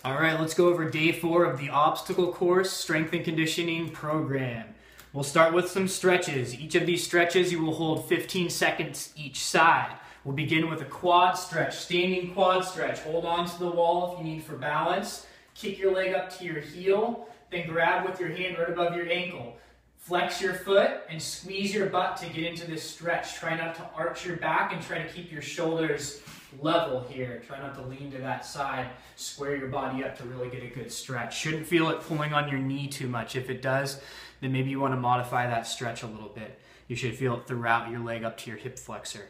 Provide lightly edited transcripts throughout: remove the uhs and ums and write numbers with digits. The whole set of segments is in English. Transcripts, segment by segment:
All right, let's go over day 4 of the obstacle course strength and conditioning program. We'll start with some stretches. Each of these stretches you will hold 15 seconds each side. We'll begin with a quad stretch, standing quad stretch. Hold on to the wall if you need for balance. Kick your leg up to your heel, then grab with your hand right above your ankle. Flex your foot and squeeze your butt to get into this stretch. Try not to arch your back and try to keep your shoulders level here. Try not to lean to that side. Square your body up to really get a good stretch. Shouldn't feel it pulling on your knee too much. If it does, then maybe you want to modify that stretch a little bit. You should feel it throughout your leg up to your hip flexor.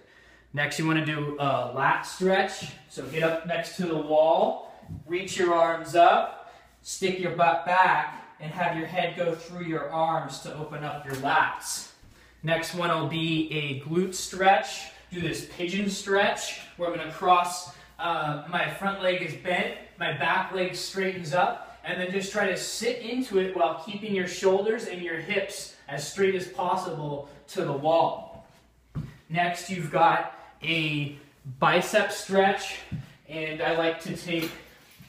Next, you want to do a lat stretch. So get up next to the wall, reach your arms up, stick your butt back, and have your head go through your arms to open up your lats. Next one will be a glute stretch. Do this pigeon stretch where I'm going to cross, my front leg is bent, my back leg straightens up, and then just try to sit into it while keeping your shoulders and your hips as straight as possible to the wall. Next, you've got a bicep stretch, and I like to take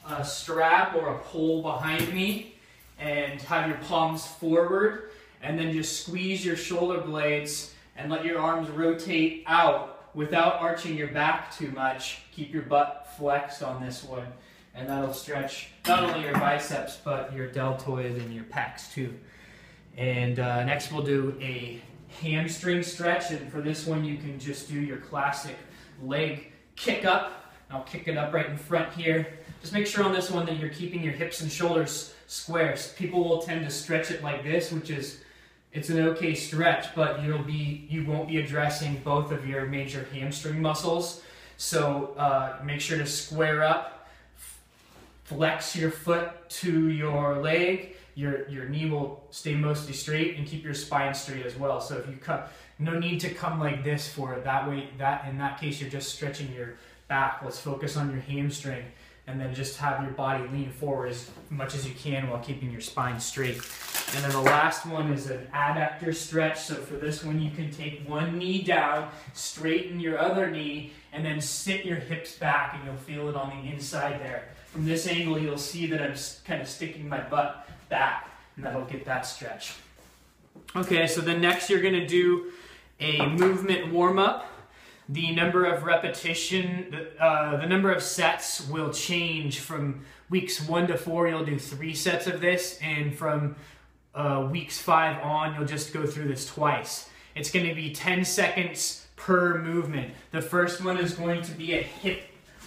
a strap or a pole behind me and have your palms forward, and then just squeeze your shoulder blades and let your arms rotate out without arching your back too much. Keep your butt flexed on this one, and that'll stretch not only your biceps but your deltoid and your pecs too. And next we'll do a hamstring stretch, and for this one you can just do your classic leg kick up. I'll kick it up right in front here. Just make sure on this one that you're keeping your hips and shoulders square. People will tend to stretch it like this, which is, it's an okay stretch, but you won't be addressing both of your major hamstring muscles. So make sure to square up, flex your foot to your leg. Your knee will stay mostly straight, and keep your spine straight as well. So if you come, no need to come like this for it. That way, in that case, you're just stretching your back. Let's focus on your hamstring, and then just have your body lean forward as much as you can while keeping your spine straight. And then the last one is an adductor stretch. So for this one, you can take one knee down, straighten your other knee, and then sit your hips back, and you'll feel it on the inside there. From this angle, you'll see that I'm kind of sticking my butt back, and that'll get that stretch. Okay, so then next you're going to do a movement warm-up. The number of the number of sets will change from weeks 1 to 4. You'll do 3 sets of this, and from weeks 5 on, you'll just go through this twice. It's going to be 10 seconds per movement. The first one is going to be a hip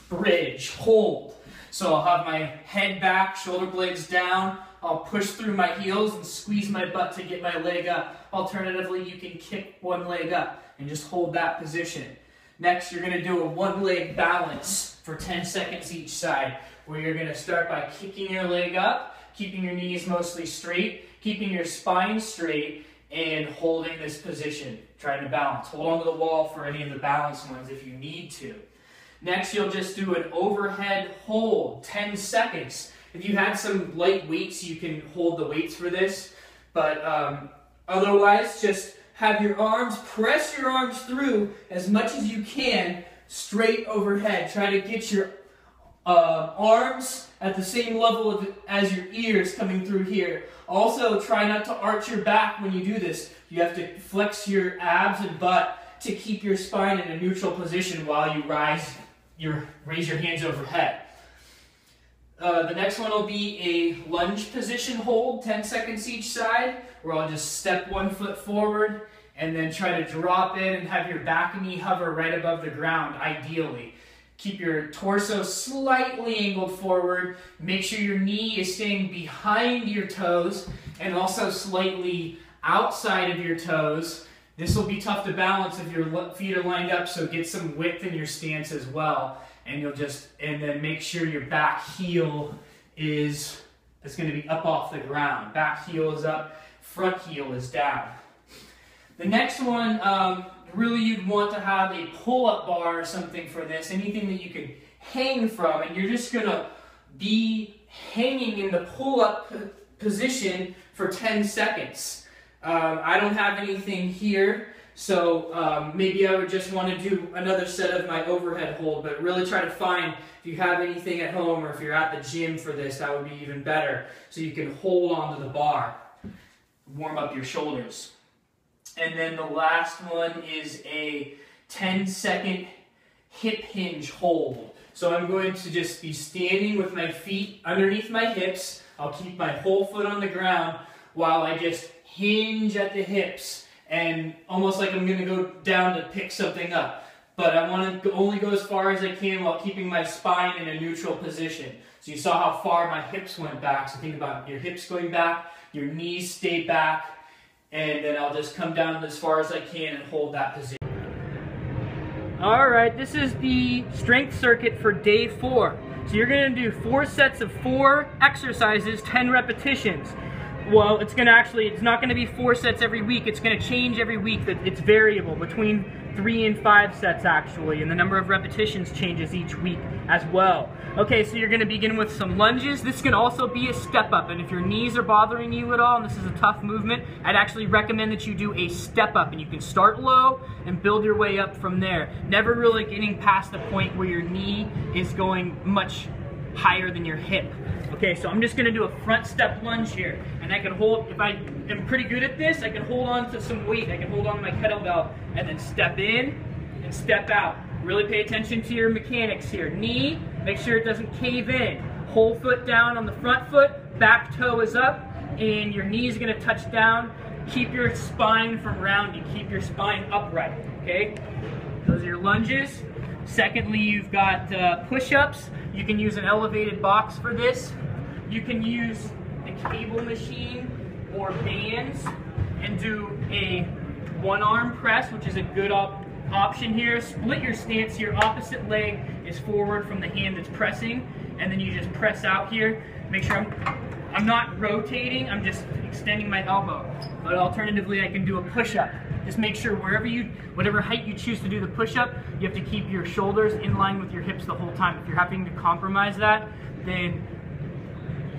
bridge hold. So I'll have my head back, shoulder blades down. I'll push through my heels and squeeze my butt to get my leg up. Alternatively, you can kick one leg up and just hold that position. Next, you're going to do a one-leg balance for 10 seconds each side, where you're going to start by kicking your leg up, keeping your knees mostly straight, keeping your spine straight, and holding this position, trying to balance. Hold onto the wall for any of the balance ones if you need to. Next, you'll just do an overhead hold, 10 seconds. If you had some light weights, you can hold the weights for this, but otherwise, just have your arms, press your arms through as much as you can, straight overhead. Try to get your arms at the same level as your ears coming through here. Also, try not to arch your back when you do this. You have to flex your abs and butt to keep your spine in a neutral position while you raise your hands overhead. The next one will be a lunge position hold, 10 seconds each side, where I'll just step one foot forward and then try to drop in and have your back knee hover right above the ground, ideally. Keep your torso slightly angled forward. Make sure your knee is staying behind your toes and also slightly outside of your toes. This will be tough to balance if your feet are lined up, so get some width in your stance as well. And then make sure your back heel is going to be up off the ground. Back heel is up, front heel is down. The next one, really you'd want to have a pull-up bar or something for this, anything that you can hang from, and you're just going to be hanging in the pull-up position for 10 seconds. I don't have anything here, So maybe I would just want to do another set of my overhead hold, but really try to find, if you have anything at home or if you're at the gym for this, that would be even better. So you can hold onto the bar, warm up your shoulders. And then the last one is a 10-second hip hinge hold. So I'm going to just be standing with my feet underneath my hips. I'll keep my whole foot on the ground while I just hinge at the hips, and almost like I'm going to go down to pick something up. But I want to only go as far as I can while keeping my spine in a neutral position. So you saw how far my hips went back. So think about your hips going back, your knees stay back, and then I'll just come down as far as I can and hold that position. All right, this is the strength circuit for day 4. So you're gonna do 4 sets of 4 exercises, 10 repetitions. Well, it's not gonna be 4 sets every week. It's gonna change every week. It's variable between 3 and 5 sets actually, and the number of repetitions changes each week as well. Okay, so you're gonna begin with some lunges. This can also be a step up, and if your knees are bothering you at all, and this is a tough movement, I'd actually recommend that you do a step up, and you can start low and build your way up from there. Never really getting past the point where your knee is going much higher than your hip. Okay, so I'm just gonna do a front step lunge here, and I can hold, if I am pretty good at this, I can hold on to some weight. I can hold on to my kettlebell and then step in and step out. Really pay attention to your mechanics here. Knee, make sure it doesn't cave in. Whole foot down on the front foot, back toe is up, and your knee is gonna touch down. Keep your spine from rounding, keep your spine upright, okay? Those are your lunges. Secondly, you've got push-ups. You can use an elevated box for this. You can use the cable machine or bands and do a one-arm press, which is a good option here. Split your stance. Your opposite leg is forward from the hand that's pressing, and then you just press out here. Make sure I'm not rotating, I'm just extending my elbow. But alternatively, I can do a push-up. Just make sure whatever height you choose to do the push-up, you have to keep your shoulders in line with your hips the whole time. If you're having to compromise that, then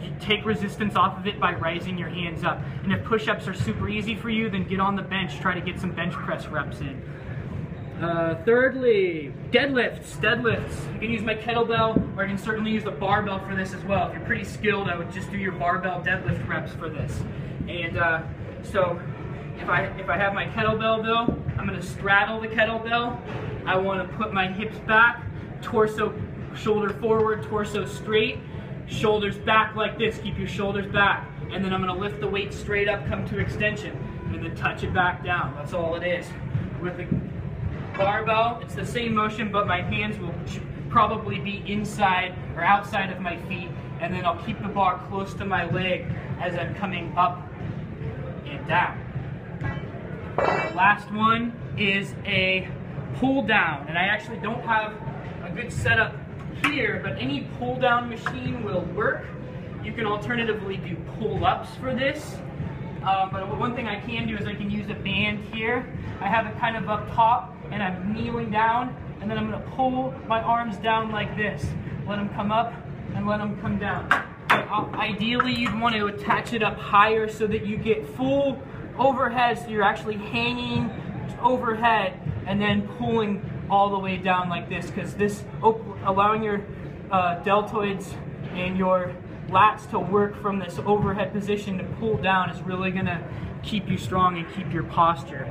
you take resistance off of it by rising your hands up. And if push-ups are super easy for you, then get on the bench, try to get some bench press reps in. Thirdly, deadlifts. You can use my kettlebell, or I can certainly use the barbell for this as well. If you're pretty skilled, I would just do your barbell deadlift reps for this. And so if I have my kettlebell though, I'm going to straddle the kettlebell. I want to put my hips back, torso, shoulder forward, torso straight, shoulders back like this. Keep your shoulders back. And then I'm going to lift the weight straight up, come to extension, and then touch it back down. That's all it is. With the barbell, it's the same motion, but my hands will probably be inside or outside of my feet, and then I'll keep the bar close to my leg as I'm coming up and down. The last one is a pull down, and I actually don't have a good setup here, but any pull down machine will work. You can alternatively do pull-ups for this. But one thing I can do is I can use a band here. I have it kind of up top, and I'm kneeling down, and then I'm going to pull my arms down like this. Let them come up and let them come down. Ideally, you'd want to attach it up higher so that you get full overhead, so you're actually hanging overhead and then pulling all the way down like this, because this allowing your deltoids and your lats to work from this overhead position to pull down is really going to keep you strong and keep your posture.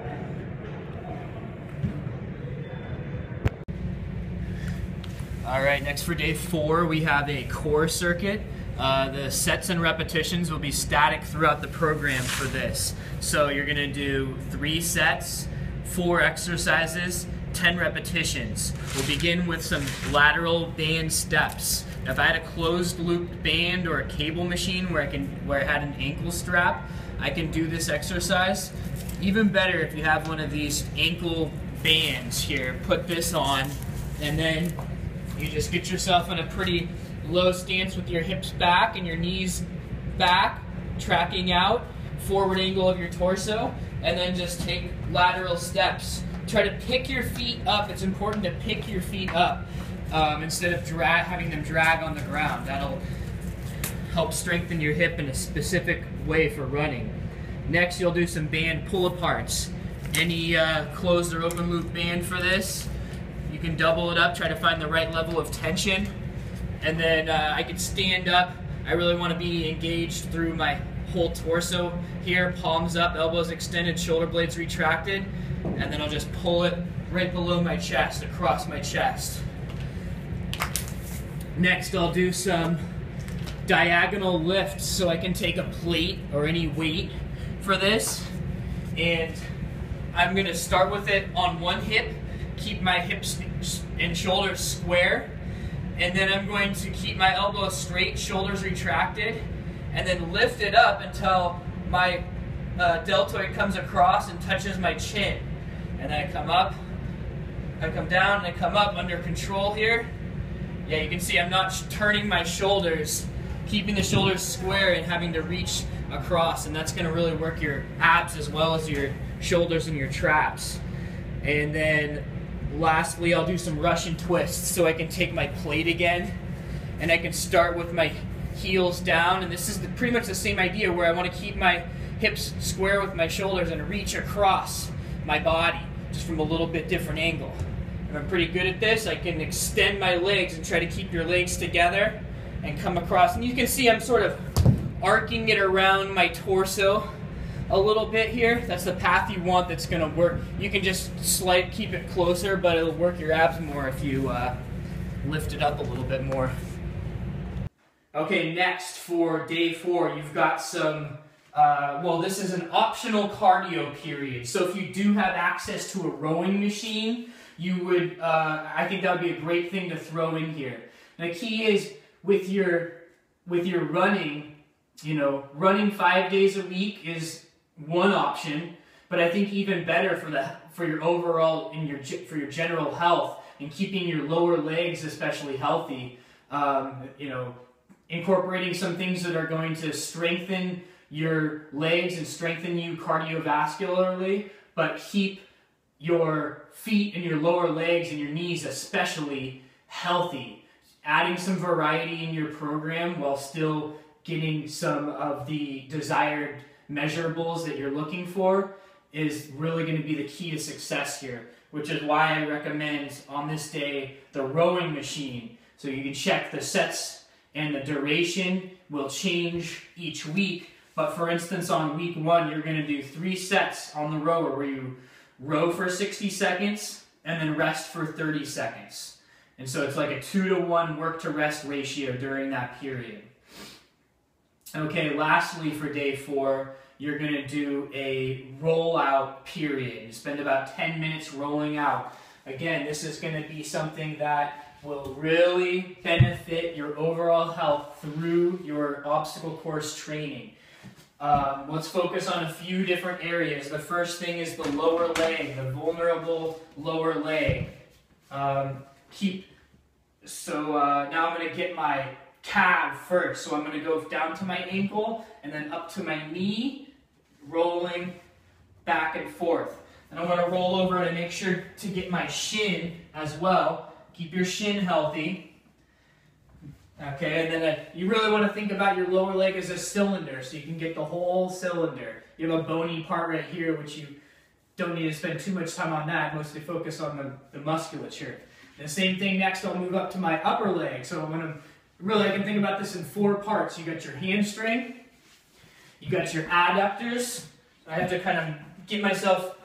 All right, next for day 4, we have a core circuit. The sets and repetitions will be static throughout the program for this. So you're going to do 3 sets, 4 exercises, 10 repetitions. We'll begin with some lateral band steps. Now, if I had a closed loop band or a cable machine where I had an ankle strap, I can do this exercise. Even better if you have one of these ankle bands here. Put this on, and then you just get yourself in a pretty low stance with your hips back and your knees back, tracking out, forward angle of your torso, and then just take lateral steps. Try to pick your feet up. It's important to pick your feet up instead of having them drag on the ground. That'll help strengthen your hip in a specific way for running. Next, you'll do some band pull-aparts. any closed or open loop band for this. You can double it up, try to find the right level of tension. And then I can stand up. I really want to be engaged through my whole torso here, palms up, elbows extended, shoulder blades retracted, and then I'll just pull it right below my chest, across my chest. Next, I'll do some diagonal lifts, so I can take a plate or any weight for this, and I'm going to start with it on one hip, keep my hips and shoulders square, and then I'm going to keep my elbows straight, shoulders retracted, and then lift it up until my deltoid comes across and touches my chin. And then I come up, I come down, and I come up under control here. Yeah, you can see I'm not turning my shoulders, keeping the shoulders square and having to reach across, and that's going to really work your abs as well as your shoulders and your traps. And then lastly, I'll do some Russian twists, so I can take my plate again, and I can start with my heels down, and this is pretty much the same idea where I want to keep my hips square with my shoulders and reach across my body, just from a little bit different angle. If I'm pretty good at this, I can extend my legs and try to keep your legs together and come across. And you can see I'm sort of arcing it around my torso a little bit here. That's the path you want that's going to work. You can just keep it closer, but it'll work your abs more if you lift it up a little bit more. Okay, next for day 4, you've got some, well, this is an optional cardio period. So if you do have access to a rowing machine, you would, I think that would be a great thing to throw in here. And the key is with your running, you know, running 5 days a week is one option, but I think even better for your overall for your general health and keeping your lower legs especially healthy, you know, incorporating some things that are going to strengthen your legs and strengthen you cardiovascularly, but keep your feet and your lower legs and your knees especially healthy. Adding some variety in your program while still getting some of the desired measurables that you're looking for is really going to be the key to success here, which is why I recommend on this day the rowing machine. So you can check the sets and the duration will change each week. But for instance, on week 1, you're going to do 3 sets on the rower where you row for 60 seconds and then rest for 30 seconds. And so it's like a 2-to-1 work to rest ratio during that period. Okay, lastly for day 4, you're going to do a rollout period. You spend about 10 minutes rolling out. Again, this is going to be something that will really benefit your overall health through your obstacle course training. Let's focus on a few different areas. The first thing is the lower leg, the vulnerable lower leg. Now I'm going to get my calf first. So I'm going to go down to my ankle and then up to my knee, rolling back and forth. And I'm going to roll over and make sure to get my shin as well. Keep your shin healthy. Okay, and then you really want to think about your lower leg as a cylinder, so you can get the whole cylinder. You have a bony part right here, which you don't need to spend too much time on that, mostly focus on the musculature. And the same thing next, I'll move up to my upper leg. So I can think about this in 4 parts. You got your hamstring, you got your adductors. I have to kind of get myself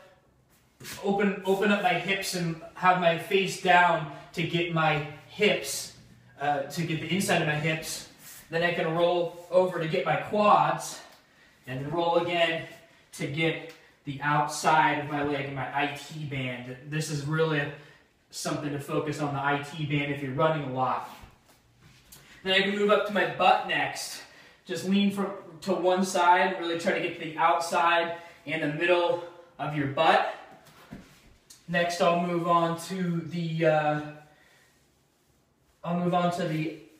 open up my hips and have my face down to get my hips, to get the inside of my hips. Then I can roll over to get my quads, and roll again to get the outside of my leg and my IT band. This is really something to focus on, the IT band, if you're running a lot. Then I can move up to my butt next. Just lean to one side, really try to get to the outside and the middle of your butt. Next, I'll move on to the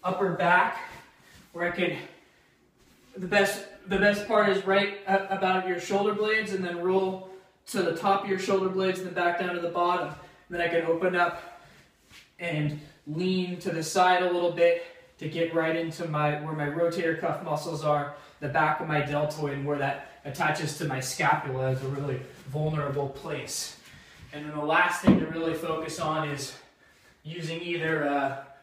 upper back, where I can. The best part is right about your shoulder blades, and then roll to the top of your shoulder blades, and then back down to the bottom. Then I can open up and lean to the side a little bit to get right into where my rotator cuff muscles are, the back of my deltoid, and where that attaches to my scapula as a really vulnerable place. And then the last thing to really focus on is using either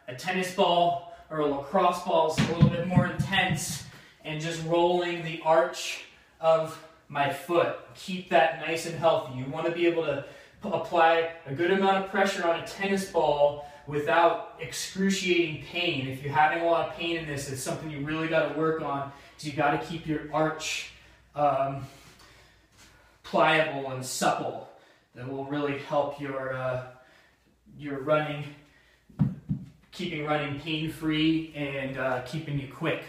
a tennis ball or a lacrosse ball. It's a little bit more intense, and just rolling the arch of my foot. Keep that nice and healthy. You want to be able to apply a good amount of pressure on a tennis ball without excruciating pain. If you're having a lot of pain in this, it's something you really got to work on, because you got to keep your arch pliable and supple. That will really help your running, keeping running pain-free and keeping you quick.